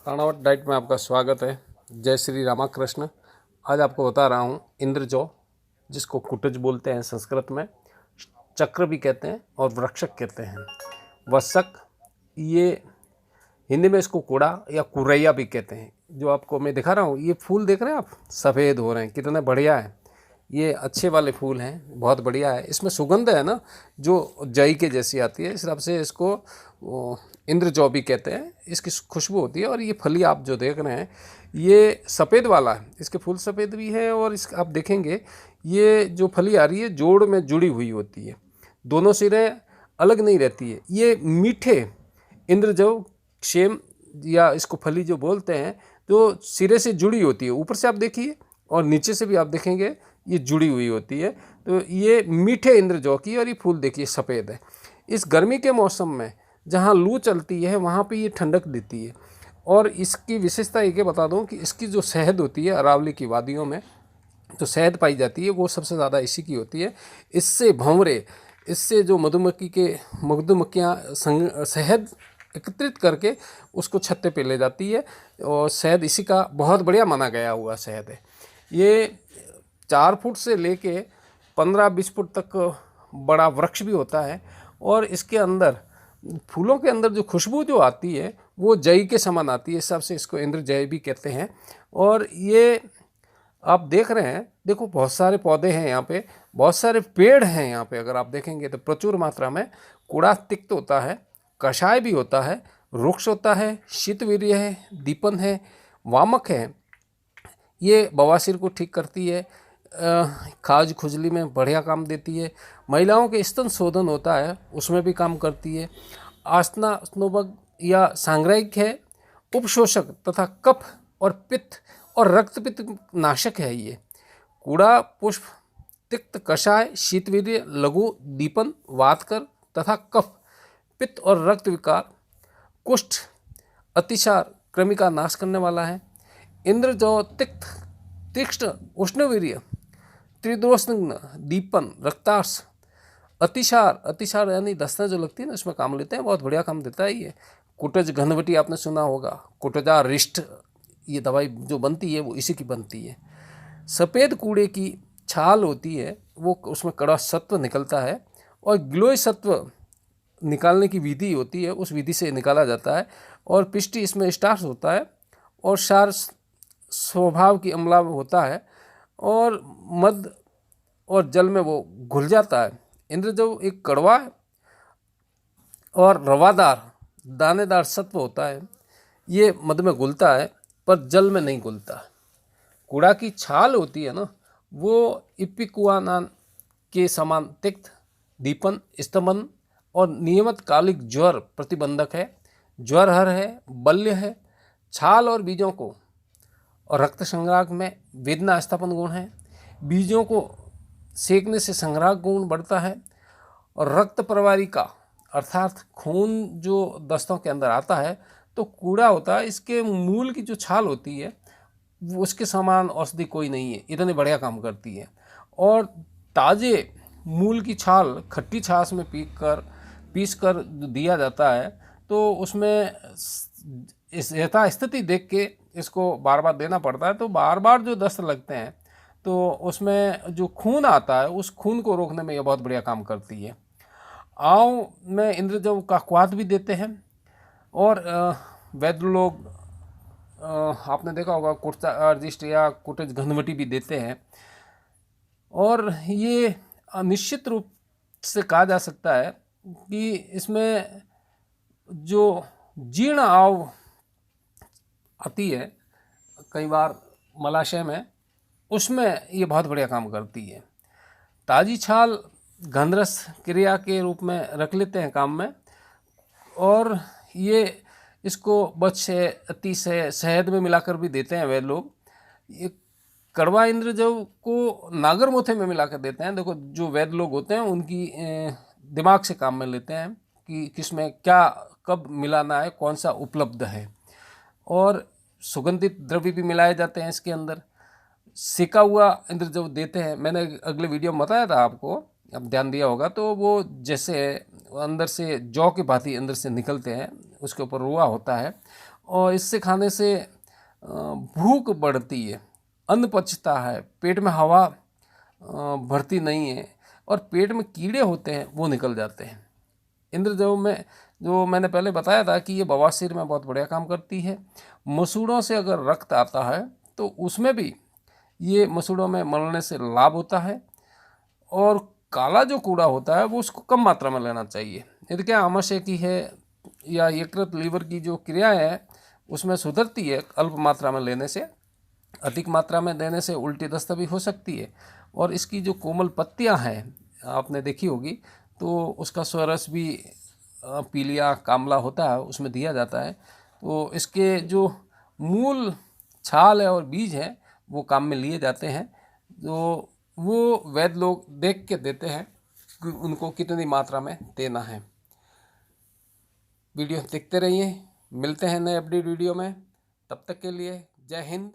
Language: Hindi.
प्राणावत डाइट में आपका स्वागत है। जय श्री रामाकृष्ण। आज आपको बता रहा हूँ इंद्रजौ, जिसको कुटज बोलते हैं संस्कृत में, चक्र भी कहते हैं और वृक्षक कहते हैं। वसक, ये हिंदी में इसको कुड़ा या कुरैया भी कहते हैं। जो आपको मैं दिखा रहा हूँ, ये फूल देख रहे हैं आप, सफ़ेद हो रहे हैं, कितने बढ़िया है। ये अच्छे वाले फूल हैं, बहुत बढ़िया है। इसमें सुगंध है ना, जो जई के जैसी आती है, इस हिसाब से इसको इंद्रजौ भी कहते हैं। इसकी खुशबू होती है। और ये फली आप जो देख रहे हैं, ये सफ़ेद वाला है, इसके फूल सफ़ेद भी है। और इस आप देखेंगे, ये जो फली आ रही है जोड़ में जुड़ी हुई होती है, दोनों सिरे अलग नहीं रहती है। ये मीठे इंद्रजौ, क्षेम या इसको फली जो बोलते हैं, जो सिरे से जुड़ी होती है। ऊपर से आप देखिए और नीचे से भी आप देखेंगे, ये जुड़ी हुई होती है। तो ये मीठे इंद्रजौ की, और ये फूल देखिए सफ़ेद है। इस गर्मी के मौसम में जहाँ लू चलती है, वहाँ पे ये ठंडक देती है। और इसकी विशेषता ये बता दूँ कि इसकी जो शहद होती है, अरावली की वादियों में जो शहद पाई जाती है, वो सबसे ज़्यादा इसी की होती है। इससे भंवरे, इससे जो मधुमक्खियाँ शहद एकत्रित करके उसको छत्ते पे ले जाती है। और शहद इसी का बहुत बढ़िया माना गया हुआ शहद है। ये 4 फुट से लेके 15-20 फुट तक बड़ा वृक्ष भी होता है। और इसके अंदर, फूलों के अंदर जो खुशबू जो आती है, वो जई के समान आती है। इस हिसाब से इसको इंद्रजय भी कहते हैं। और ये आप देख रहे हैं, देखो बहुत सारे पौधे हैं यहाँ पे, बहुत सारे पेड़ हैं यहाँ पे। अगर आप देखेंगे तो प्रचुर मात्रा में कूड़ा तिक्त होता है, कषाय भी होता है, रुक्ष होता है, शीतवीर्य है, दीपन है, वामक है। ये बवासीर को ठीक करती है, खाज खुजली में बढ़िया काम देती है। महिलाओं के स्तन शोधन होता है, उसमें भी काम करती है। आस्तना स्नोबक या सांग्रायिक है, उपशोषक तथा कफ और पित्त और रक्तपित्त नाशक है। ये कूड़ा, पुष्प, तिक्त, कषाय, शीतवीर्य, लघु, दीपन, वातकर तथा कफ, पित्त और रक्त विकार, कुष्ठ, अतिसार, कृमि का नाश करने वाला है। इंद्रजौ तिक्त, तीक्ष्ण, उष्णवीर्य, त्रिदोष्ण, दीपन, रक्तार्स, अतिसार, अतिसार यानी दस्तें जो लगती है ना, इसमें काम लेते हैं, बहुत बढ़िया काम देता है ये। कुटज घनवटी आपने सुना होगा, कुटजा रिष्ट, ये दवाई जो बनती है वो इसी की बनती है। सफ़ेद कूड़े की छाल होती है, वो उसमें कड़ा सत्व निकलता है। और गिलोय सत्व निकालने की विधि होती है, उस विधि से निकाला जाता है। और पिष्टी, इसमें स्टार्च होता है। और क्षार स्वभाव की अम्ला होता है। और मध और जल में वो घुल जाता है। इंद्रजौ एक कड़वा और रवादार दानेदार सत्व होता है। ये मध में घुलता है पर जल में नहीं घुलता। कूड़ा की छाल होती है ना, वो इपिकुआनान के समान तिक्त, दीपन, स्तमन और नियमित कालिक ज्वर प्रतिबंधक है। ज्वरहर है, बल्य है। छाल और बीजों को और रक्त संग्राहक में वेदना स्थापन गुण है। बीजों को सेकने से संग्राहक गुण बढ़ता है। और रक्त प्रवारी का अर्थात खून जो दस्तों के अंदर आता है, तो कूड़ा होता है, इसके मूल की जो छाल होती है, वो उसके समान औषधि कोई नहीं है, इतने बढ़िया काम करती है। और ताजे मूल की छाल खट्टी छाछ में पीस कर दिया जाता है, तो उसमें इस यथास्थिति देख के इसको बार बार देना पड़ता है। तो बार बार जो दस्त लगते हैं, तो उसमें जो खून आता है, उस खून को रोकने में यह बहुत बढ़िया काम करती है। आँव में इंद्रजौ का क्वाथ भी देते हैं। और वैद्य लोग, आपने देखा होगा, कुटजार्जिष्ट या कुटज घनवटी भी देते हैं। और ये निश्चित रूप से कहा जा सकता है कि इसमें जो जीर्ण आव आती है कई बार मलाशय में, उसमें ये बहुत बढ़िया काम करती है। ताजी छाल गंधरस क्रिया के रूप में रख लेते हैं काम में। और ये इसको बच से, अति से, शहद में मिलाकर भी देते हैं वे लोग। ये कड़वा इंद्रजौ को नागर मोथे में मिलाकर देते हैं। देखो, जो वैद्य लोग होते हैं उनकी दिमाग से काम में लेते हैं कि किसमें क्या कब मिलाना है, कौन सा उपलब्ध है। और सुगंधित द्रव्य भी मिलाए जाते हैं इसके अंदर। सेका हुआ इंद्रजौ देते हैं, मैंने अगले वीडियो में बताया था आपको, अब ध्यान दिया होगा। तो वो जैसे अंदर से जौ की भांति अंदर से निकलते हैं, उसके ऊपर रुआ होता है। और इससे खाने से भूख बढ़ती है, अन्न पचता है, पेट में हवा भरती नहीं है और पेट में कीड़े होते हैं वो निकल जाते हैं। इंद्रजव में जो मैंने पहले बताया था कि ये बवासीर में बहुत बढ़िया काम करती है। मसूड़ों से अगर रक्त आता है तो उसमें भी ये मसूड़ों में मलने से लाभ होता है। और काला जो कूड़ा होता है वो उसको कम मात्रा में लेना चाहिए। यदि क्या आमाशय की है या यकृत लीवर की जो क्रियाएं है उसमें सुधरती है अल्प मात्रा में लेने से। अधिक मात्रा में देने से उल्टी दस्त भी हो सकती है। और इसकी जो कोमल पत्तियां हैं आपने देखी होगी, तो उसका स्वरस भी पीलिया कामला होता है, उसमें दिया जाता है। तो इसके जो मूल छाल है और बीज हैं वो काम में लिए जाते हैं। तो वो वैद्य लोग देख के देते हैं कि उनको कितनी मात्रा में देना है। वीडियो देखते रहिए, मिलते हैं नए अपडेट वीडियो में। तब तक के लिए जय हिंद,